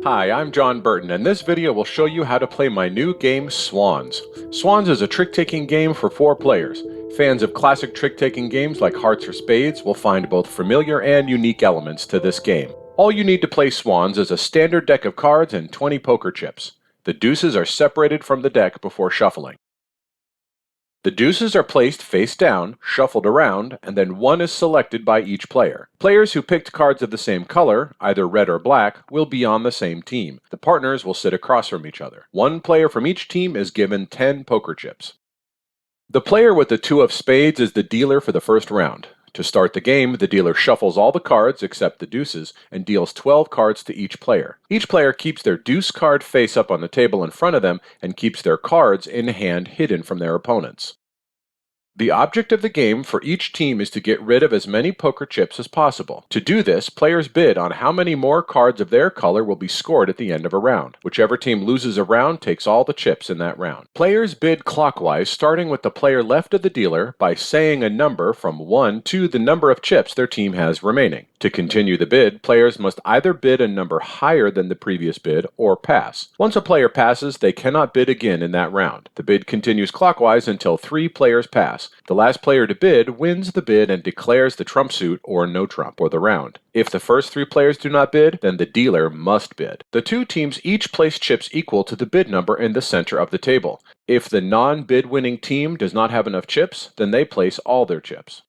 Hi, I'm John Burton, and this video will show you how to play my new game, Swans. Swans is a trick-taking game for 4 players. Fans of classic trick-taking games like Hearts or Spades will find both familiar and unique elements to this game. All you need to play Swans is a standard deck of cards and 20 poker chips. The deuces are separated from the deck before shuffling. The deuces are placed face down, shuffled around, and then one is selected by each player. Players who picked cards of the same color, either red or black, will be on the same team. The partners will sit across from each other. One player from each team is given 10 poker chips. The player with the 2 of spades is the dealer for the first round. To start the game, the dealer shuffles all the cards except the deuces and deals 12 cards to each player. Each player keeps their deuce card face up on the table in front of them and keeps their cards in hand hidden from their opponents. The object of the game for each team is to get rid of as many poker chips as possible. To do this, players bid on how many more cards of their color will be scored at the end of a round. Whichever team loses a round takes all the chips in that round. Players bid clockwise, starting with the player left of the dealer by saying a number from 1 to the number of chips their team has remaining. To continue the bid, players must either bid a number higher than the previous bid or pass. Once a player passes, they cannot bid again in that round. The bid continues clockwise until 3 players pass. The last player to bid wins the bid and declares the trump suit or no trump for the round. If the first 3 players do not bid, then the dealer must bid. The 2 teams each place chips equal to the bid number in the center of the table. If the non-bid winning team does not have enough chips, then they place all their chips.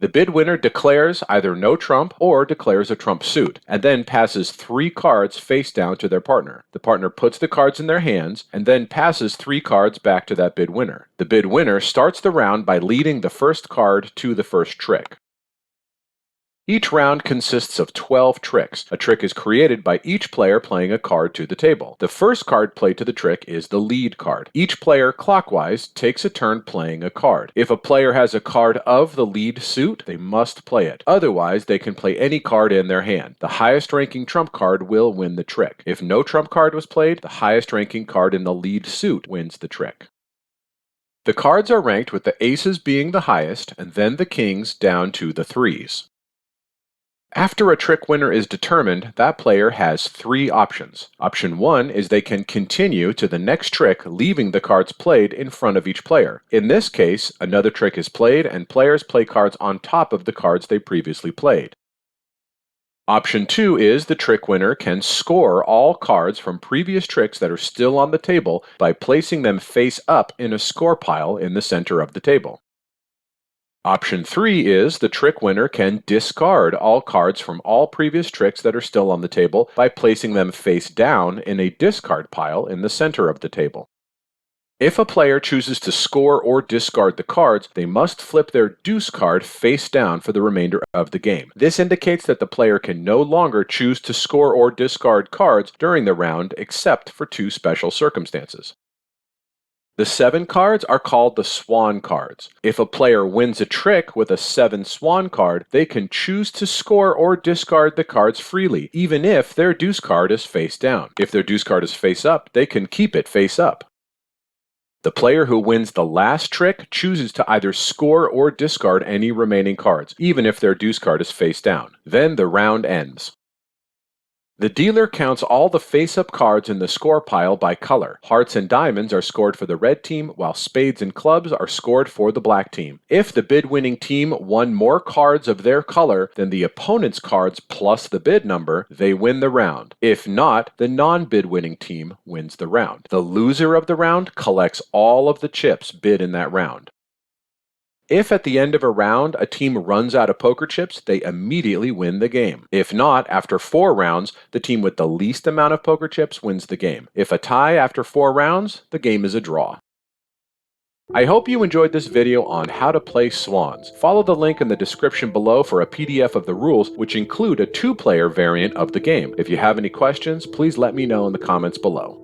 The bid winner declares either no trump or declares a trump suit, and then passes 3 cards face down to their partner. The partner puts the cards in their hands, and then passes 3 cards back to that bid winner. The bid winner starts the round by leading the first card to the first trick. Each round consists of 12 tricks. A trick is created by each player playing a card to the table. The first card played to the trick is the lead card. Each player, clockwise, takes a turn playing a card. If a player has a card of the lead suit, they must play it. Otherwise, they can play any card in their hand. The highest ranking trump card will win the trick. If no trump card was played, the highest ranking card in the lead suit wins the trick. The cards are ranked with the aces being the highest, and then the kings down to the threes. After a trick winner is determined, that player has 3 options. Option 1 is they can continue to the next trick, leaving the cards played in front of each player. In this case, another trick is played and players play cards on top of the cards they previously played. Option 2 is the trick winner can score all cards from previous tricks that are still on the table by placing them face up in a score pile in the center of the table. Option 3 is the trick winner can discard all cards from all previous tricks that are still on the table by placing them face down in a discard pile in the center of the table. If a player chooses to score or discard the cards, they must flip their deuce card face down for the remainder of the game. This indicates that the player can no longer choose to score or discard cards during the round except for 2 special circumstances. The 7 cards are called the Swan cards. If a player wins a trick with a 7 Swan card, they can choose to score or discard the cards freely, even if their deuce card is face down. If their deuce card is face up, they can keep it face up. The player who wins the last trick chooses to either score or discard any remaining cards, even if their deuce card is face down. Then the round ends. The dealer counts all the face-up cards in the score pile by color. Hearts and diamonds are scored for the red team, while spades and clubs are scored for the black team. If the bid-winning team won more cards of their color than the opponent's cards plus the bid number, they win the round. If not, the non-bid-winning team wins the round. The loser of the round collects all of the chips bid in that round. If at the end of a round a team runs out of poker chips, they immediately win the game. If not, after 4 rounds, the team with the least amount of poker chips wins the game. If a tie after 4 rounds, the game is a draw. I hope you enjoyed this video on how to play Swans. Follow the link in the description below for a PDF of the rules, which include a 2-player variant of the game. If you have any questions, please let me know in the comments below.